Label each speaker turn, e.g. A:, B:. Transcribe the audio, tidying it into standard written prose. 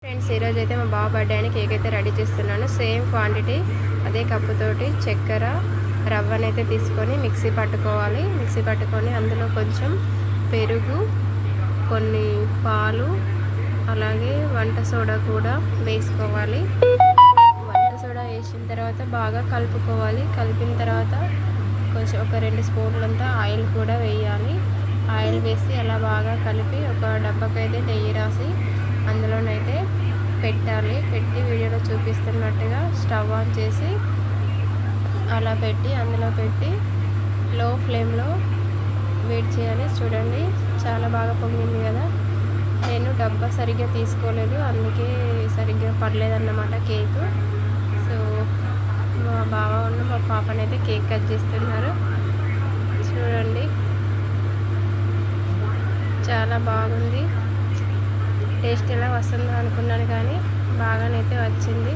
A: Friends ఈరోజు అయితే మా బావ బర్త్డే అని కేక్ అయితే రెడీ చేస్తున్నాను. సేమ్ క్వాంటిటీ అదే కప్పుతోటి చక్కెర రవ్వనైతే తీసుకొని మిక్సీ పట్టుకోవాలి. మిక్సీ పట్టుకొని అందులో కొంచెం పెరుగు, కొన్ని పాలు, అలాగే వంట సోడా కూడా వేసుకోవాలి. వంట సోడా వేసిన తర్వాత బాగా కలుపుకోవాలి. కలిపిన తర్వాత కొంచెం ఒక 2 స్పూన్లంతా ఆయిల్ కూడా వేయాలి. ఆయిల్ వేసి అలా బాగా కలిపి ఒక డబ్బాకైతే నెయ్యి రాసి అందులోనైతే పెట్టాలి. పెట్టి వీడియోలో చూపిస్తున్నట్టుగా స్టవ్ ఆన్ చేసి అలా పెట్టి అందులో పెట్టి లో ఫ్లేమ్లో వేడి చేయాలి. చూడండి చాలా బాగా పొంగింది కదా. నేను డబ్బా సరిగ్గా తీసుకోలేదు, అందుకే సరిగ్గా పడలేదన్నమాట కేకు. సో మా బావ ఉన్న మా పాపనైతే కేక్ కట్ చేస్తున్నారు. చూడండి చాలా బాగుంది. టేస్ట్ ఎలా వస్తుందో అనుకున్నాను కానీ బాగానైతే వచ్చింది.